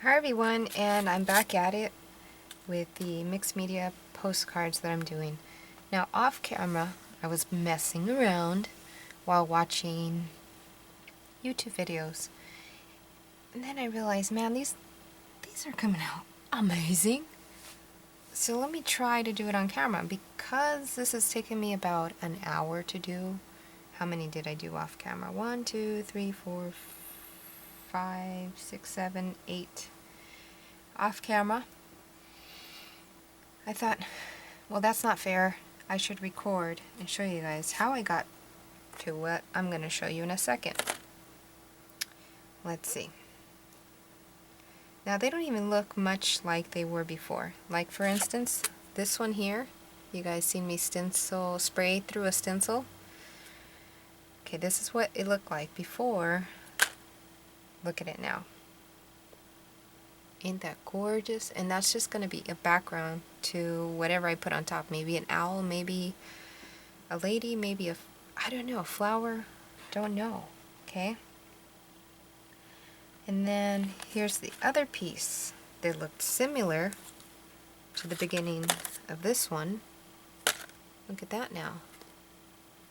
Hi everyone, and I'm back at it with the mixed media postcards that I'm doing. Now off camera, I was messing around while watching YouTube videos. And then I realized, man, these are coming out amazing. So let me try to do it on camera. Because this has taken me about an hour to do. How many did I do off camera? 1, 2, 3, 4, 5, 6, 7, 8. Off camera. I thought, well, that's not fair. I should record and show you guys how I got to what I'm going to show you in a second. Let's see. Now, they don't even look much like they were before. Like, for instance, this one here. You guys seen me spray through a stencil? Okay, this is what it looked like before. Look at it now. Ain't that gorgeous? And that's just going to be a background to whatever I put on top. Maybe an owl, maybe a lady, maybe I don't know, a flower. Don't know. Okay? And then here's the other piece that looked similar to the beginning of this one. Look at that now.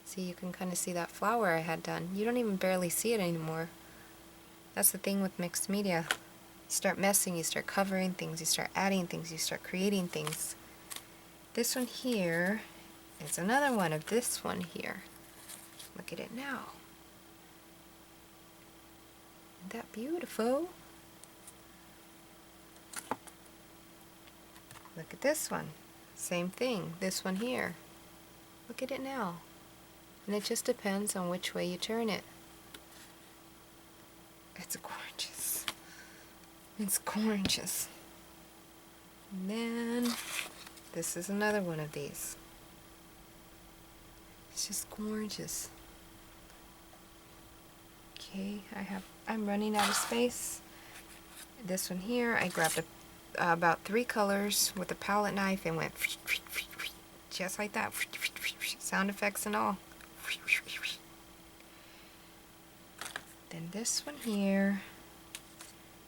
See, you can kind of see that flower I had done. You don't even barely see it anymore. That's the thing with mixed media. You start messing, you start covering things, you start adding things, you start creating things. This one here is another one of this one here. Look at it now. Isn't that beautiful? Look at this one. Same thing. This one here. Look at it now. And it just depends on which way you turn it. It's gorgeous. It's gorgeous. And then this is another one of these. It's just gorgeous. Okay, I'm running out of space. This one here, I grabbed about 3 colors with a palette knife and went just like that. Sound effects and all. Then this one here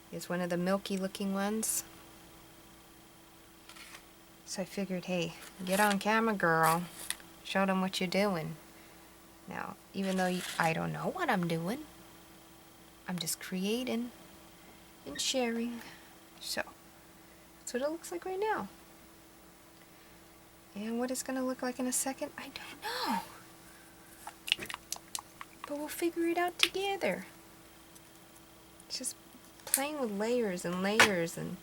is one of the milky looking ones. So I figured, hey, get on camera, girl. Show them what you're doing. Now, even though I don't know what I'm doing, I'm just creating and sharing. So, that's what it looks like right now. And what it's going to look like in a second, I don't know. But we'll figure it out together. It's just playing with layers and layers and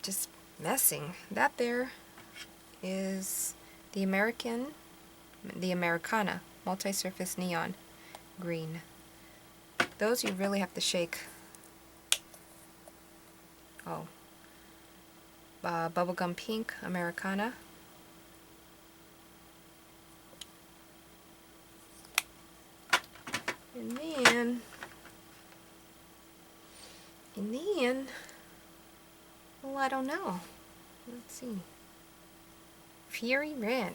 just messing. That there is the Americana multi-surface neon green. Those you really have to shake. Oh. Bubblegum pink Americana. And then, well, I don't know. Let's see. Fury Red.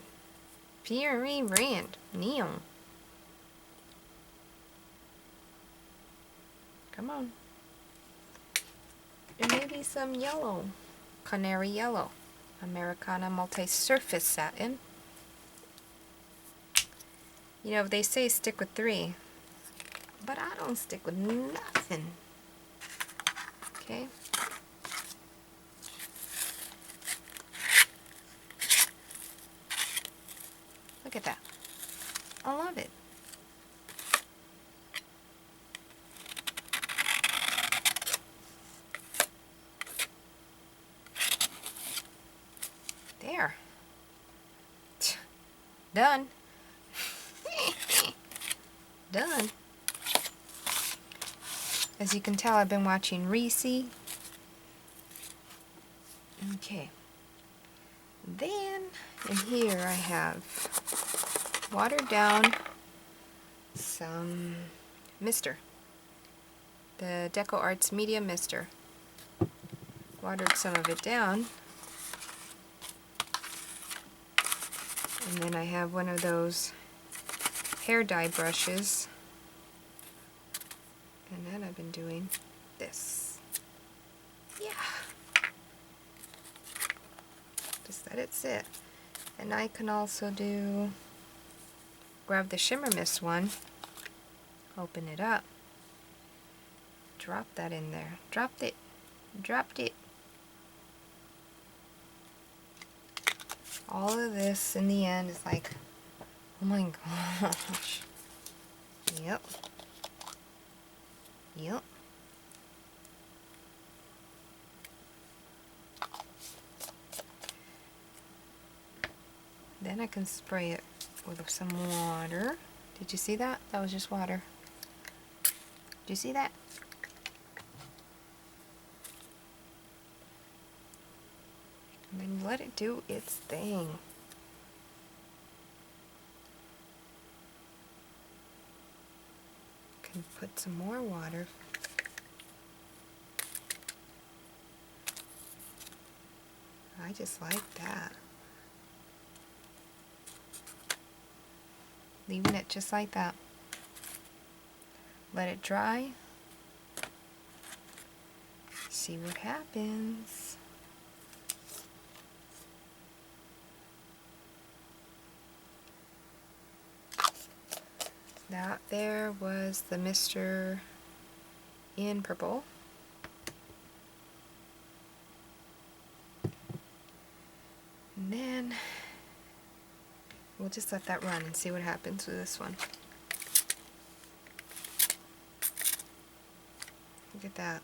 Neon. Come on. And maybe some yellow. Canary yellow. Americana multi-surface satin. You know, they say stick with 3. But I don't stick with nothing. Okay? Look at that. I love it. There. Done. Done. As you can tell, I've been watching Reese. Okay. Then, in here I have watered down some mister. The Deco Arts Medium Mister. Watered some of it down. And then I have one of those hair dye brushes. And then I've been doing this. let it sit. And I can also grab the Shimmer Mist one, open it up, drop that in there, dropped it. All of this in the end is like, oh my gosh. Yep. Then I can spray it with some water. Did you see that? That was just water. Did you see that? And then let it do its thing. Can put some more water. I just like that. Leaving it just like that. Let it dry. See what happens. That there was the Mr. in purple. And then we'll just let that run and see what happens with this one. Look at that.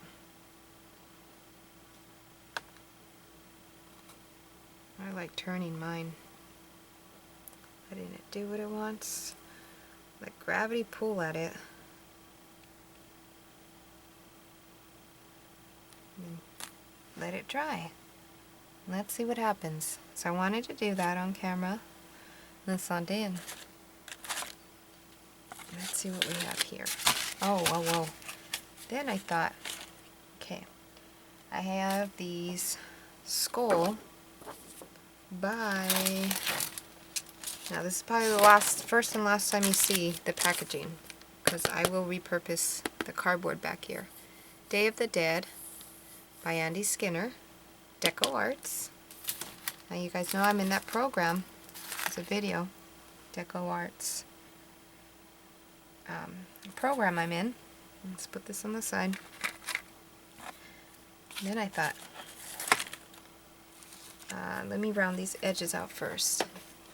I like turning mine. Letting it do what it wants. Let gravity pull at it. And let it dry. Let's see what happens. So I wanted to do that on camera. That's not in. Let's see what we have here. Oh, whoa. Then I thought, okay, I have these Skull by, now this is probably the first and last time you see the packaging, because I will repurpose the cardboard back here. Day of the Dead by Andy Skinner, Deco Arts. Now you guys know I'm in that program. It's a video, Deco Arts program I'm in. Let's put this on the side. And then I thought, let me round these edges out first.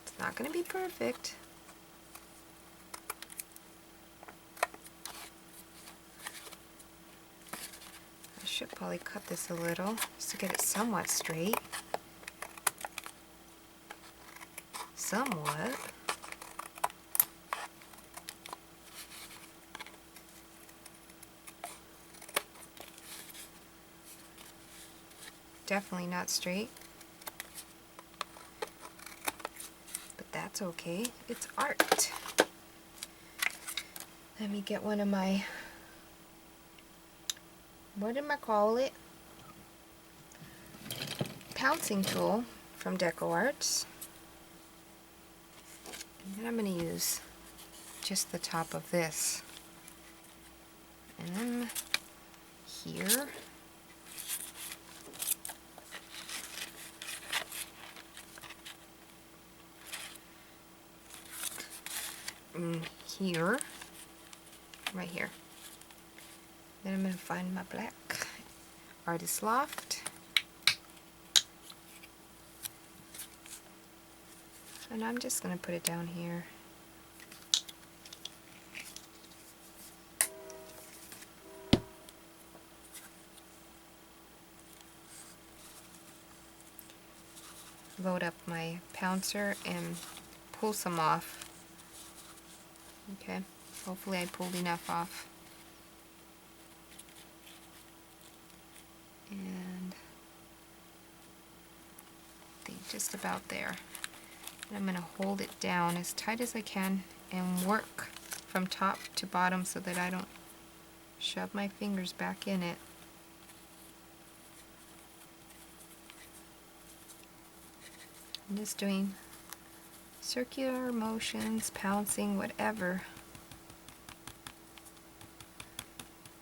It's not going to be perfect. I should probably cut this a little just to get it somewhat straight. Somewhat. Definitely not straight. But that's okay. It's art. Let me get one of my, what am I call it? Pouncing tool from Deco Arts. And then I'm going to use just the top of this. And then here. Here, right here. Then I'm going to find my black Artist Loft. And I'm just going to put it down here. Load up my pouncer and pull some off. Okay, hopefully I pulled enough off. And I think just about there. And I'm going to hold it down as tight as I can and work from top to bottom so that I don't shove my fingers back in it. I'm just doing circular motions, pouncing, whatever.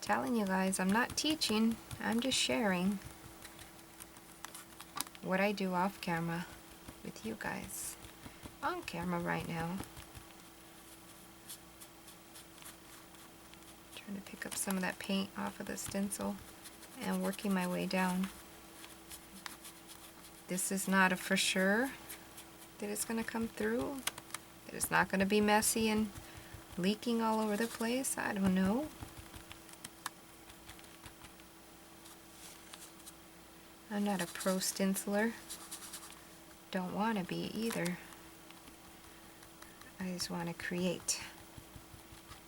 Telling you guys, I'm not teaching, I'm just sharing what I do off camera. with you guys on camera right now. Trying to pick up some of that paint off of the stencil and working my way down. This is not a for sure that it's going to come through, that it's not going to be messy and leaking all over the place. I don't know. I'm not a pro stenciler. Don't want to be either. I just want to create.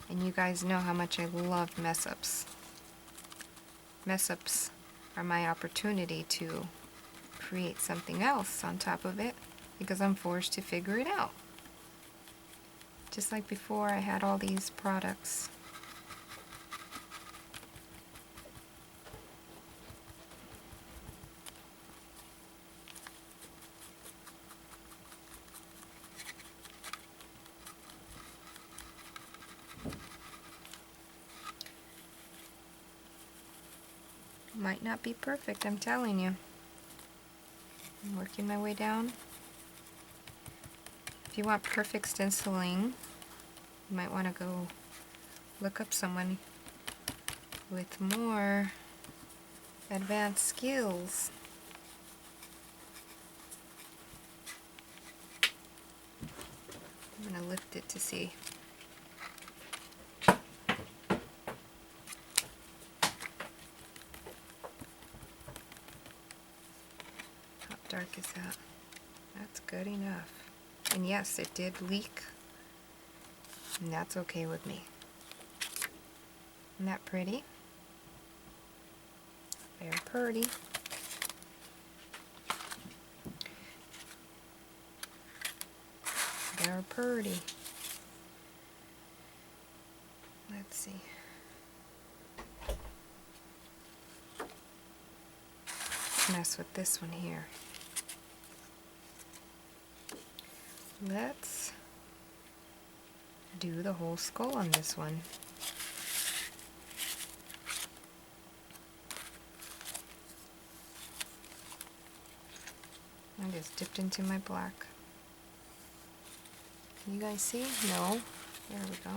And you guys know how much I love mess-ups. Mess-ups are my opportunity to create something else on top of it because I'm forced to figure it out. Just like before, I had all these products. Might not be perfect, I'm telling you. I'm working my way down. If you want perfect stenciling, you might want to go look up someone with more advanced skills. I'm going to lift it to see. How dark is that? That's good enough. And yes, it did leak, and that's okay with me. Isn't that pretty? Very pretty. Very pretty. Let's see. Let's mess with this one here. Let's do the whole skull on this one. I just dipped into my black. Can you guys see? No. There we go.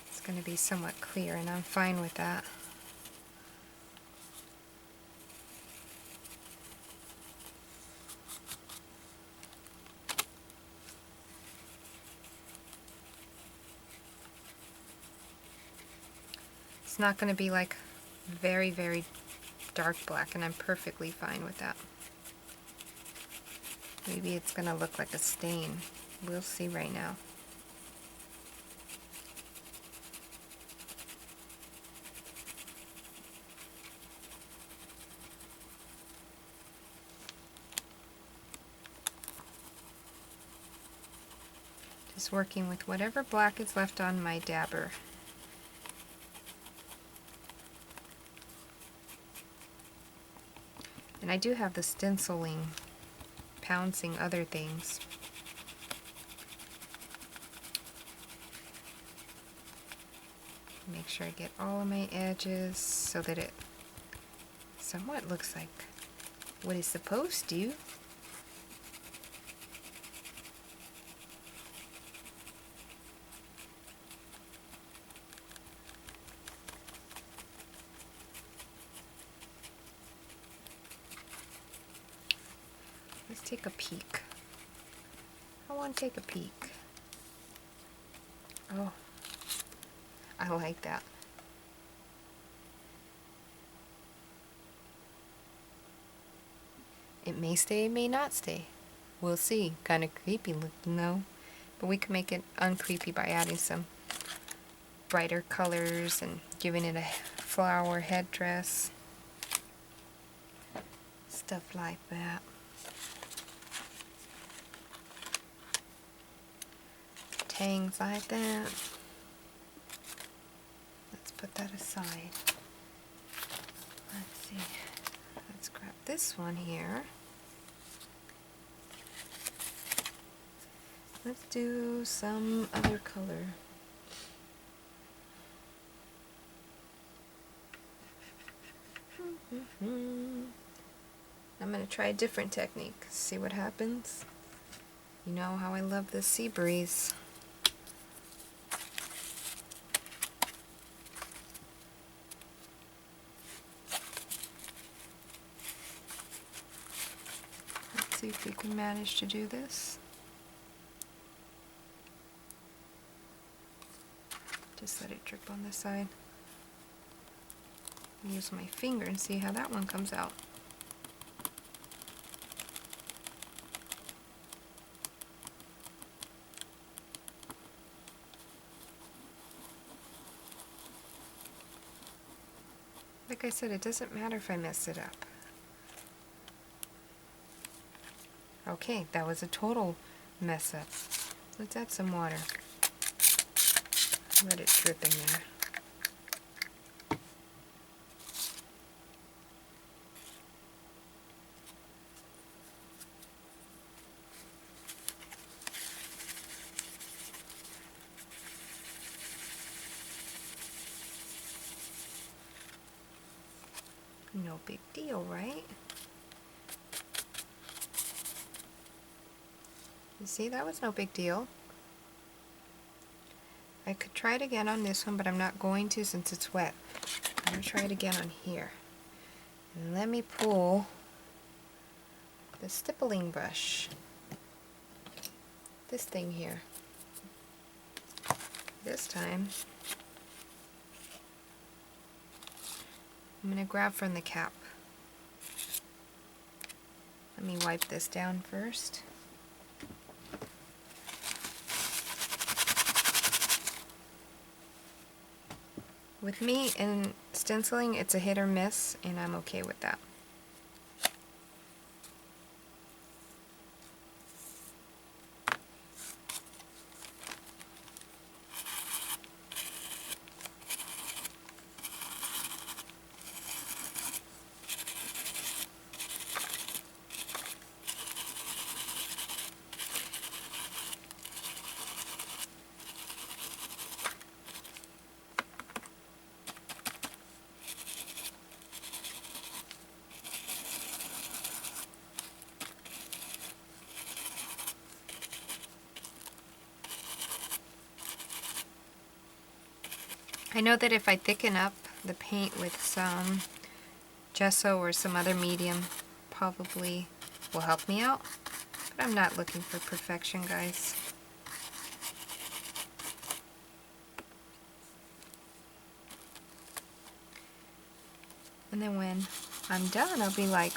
It's going to be somewhat clear, and I'm fine with that. It's not going to be like very, very dark black, and I'm perfectly fine with that. Maybe it's going to look like a stain. We'll see right now. Just working with whatever black is left on my dabber. And I do have the stenciling, pouncing other things. Make sure I get all of my edges so that it somewhat looks like what it's supposed to. Let's take a peek. I want to take a peek. Oh, I like that. It may stay, it may not stay. We'll see. Kind of creepy looking though. But we can make it uncreepy by adding some brighter colors and giving it a flower headdress. Stuff like that. Tangs like that. Let's put that aside. Let's see. Let's grab this one here. Let's do some other color. I'm going to try a different technique, see what happens. You know how I love this sea breeze. Let's see if we can manage to do this. Just let it drip on the side. Use my finger and see how that one comes out. Like I said, it doesn't matter if I mess it up. Okay, that was a total mess up. Let's add some water. Let it drip in there. No big deal, right? You see, that was no big deal. I could try it again on this one, but I'm not going to since it's wet. I'm going to try it again on here. And let me pull the stippling brush. This thing here. This time, I'm going to grab from the cap. Let me wipe this down first. With me in stenciling, it's a hit or miss, and I'm okay with that. I know that if I thicken up the paint with some gesso or some other medium, probably will help me out, but I'm not looking for perfection, guys. And then when I'm done, I'll be like,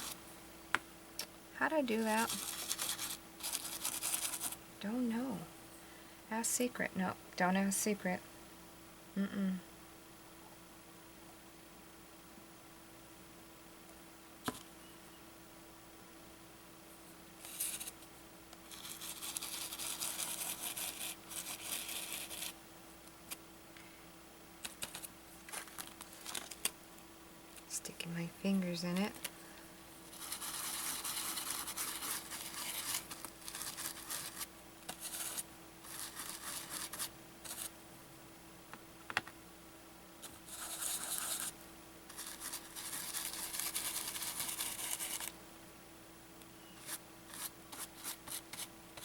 how'd I do that? Don't know. Ask secret. No, don't ask secret. Sticking my fingers in it.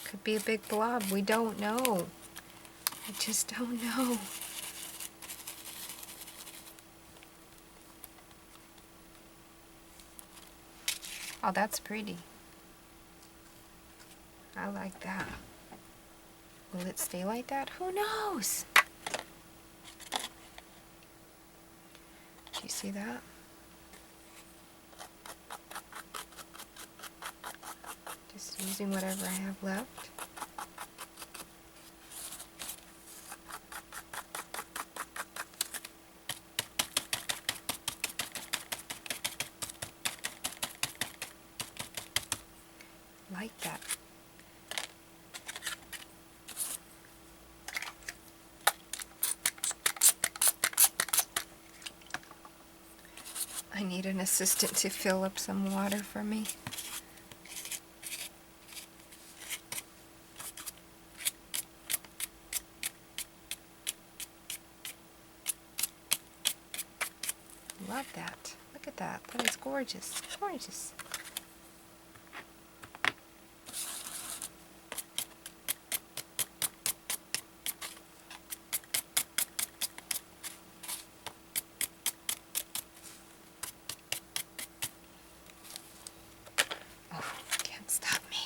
Could be a big blob. We don't know. I just don't know. Oh, that's pretty. I like that. Will it stay like that? Who knows? Do you see that? Just using whatever I have left. Like that. I need an assistant to fill up some water for me. love that. Look at that. That is gorgeous. Gorgeous. Oh, can't stop me.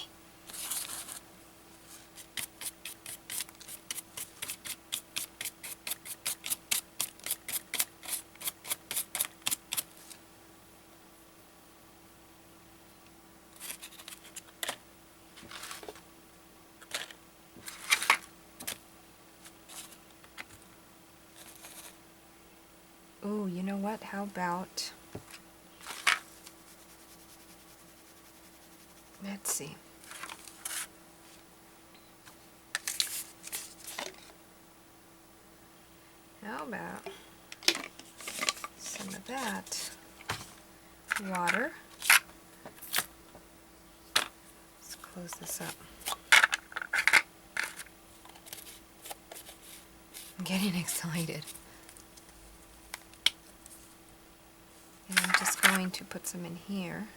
Oh, you know what? How about, let's see. How about some of that water? Let's close this up. I'm getting excited. And I'm just going to put some in here.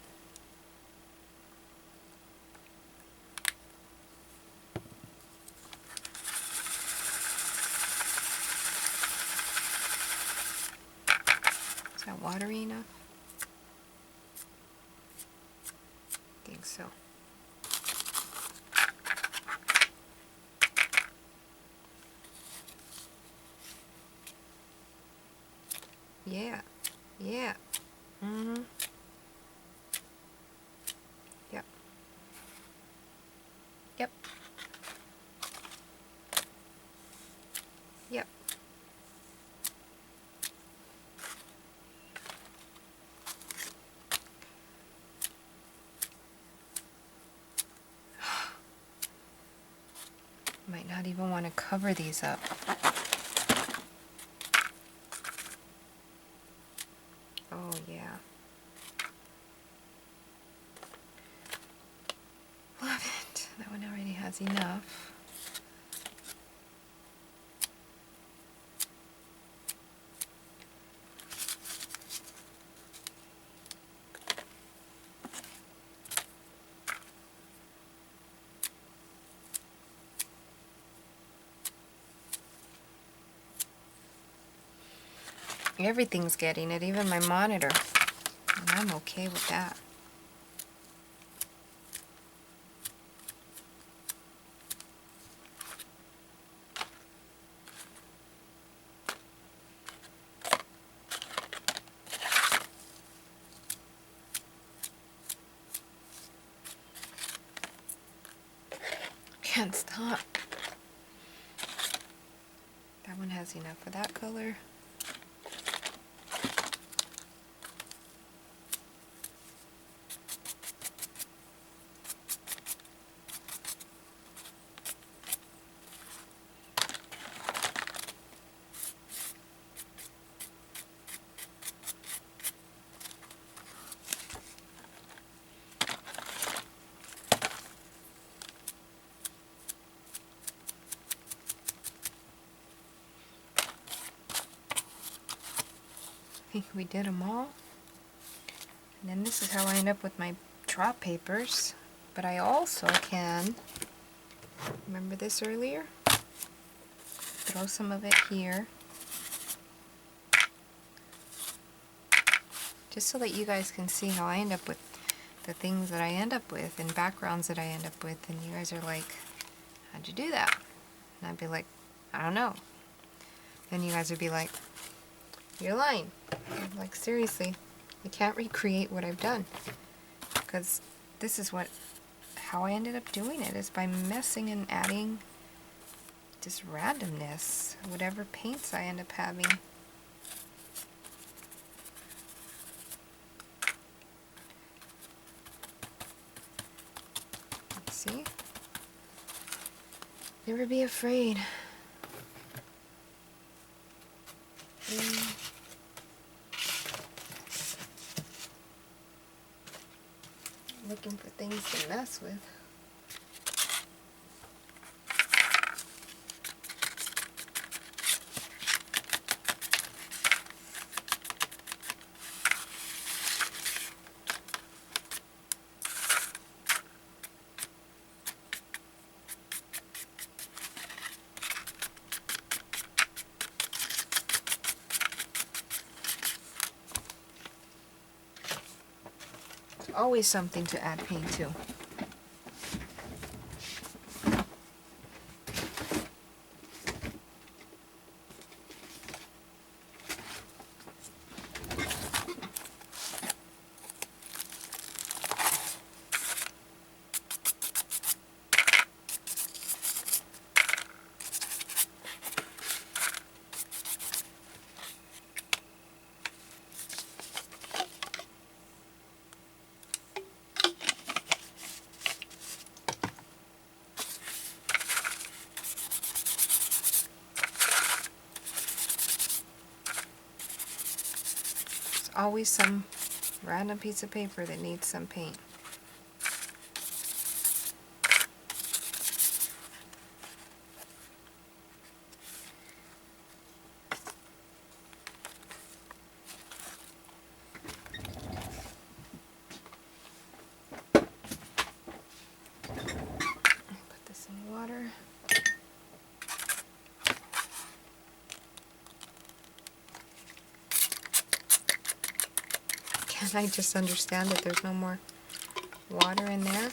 Is that watery enough? I think so. Yeah. Yeah. Mm-hmm. Yep. Yep. Yep. Might not even want to cover these up. Oh, yeah. Love it. That one already has enough. Everything's getting it, even my monitor. And I'm okay with that. Can't stop. That one has enough for that color. I think we did them all. And then this is how I end up with my drop papers. But I also can, remember this earlier? Throw some of it here. Just so that you guys can see how I end up with the things that I end up with and backgrounds that I end up with. And you guys are like, how'd you do that? And I'd be like, I don't know. Then you guys would be like, you're lying. I'm like, seriously, you can't recreate what I've done. Because this is how I ended up doing it, is by messing and adding just randomness, whatever paints I end up having. Let's see. Never be afraid. Looking for things to mess with. Always something to add paint to. Always some random piece of paper that needs some paint. Put this in water. Can I just understand that there's no more water in there?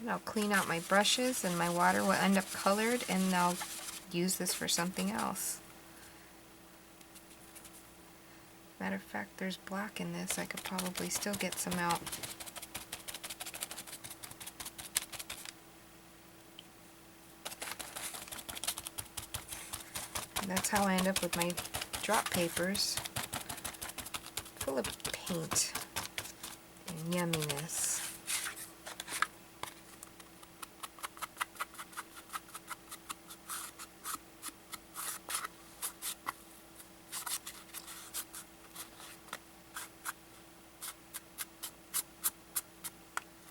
And I'll clean out my brushes and my water will end up colored, and I'll use this for something else. Matter of fact, there's black in this. I could probably still get some out. And that's how I end up with my drop papers full of paint and yumminess.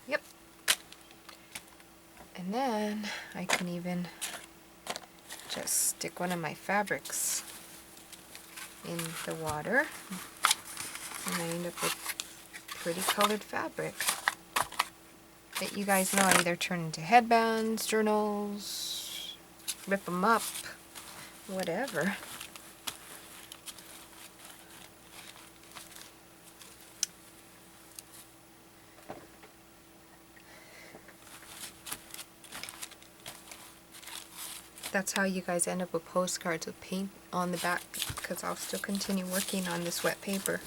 Yep. And then I can even just stick one of my fabrics in the water, and I end up with pretty colored fabric that you guys know I either turn into headbands, journals, rip them up, whatever. That's how you guys end up with postcards with paint on the back, because I'll still continue working on this wet paper.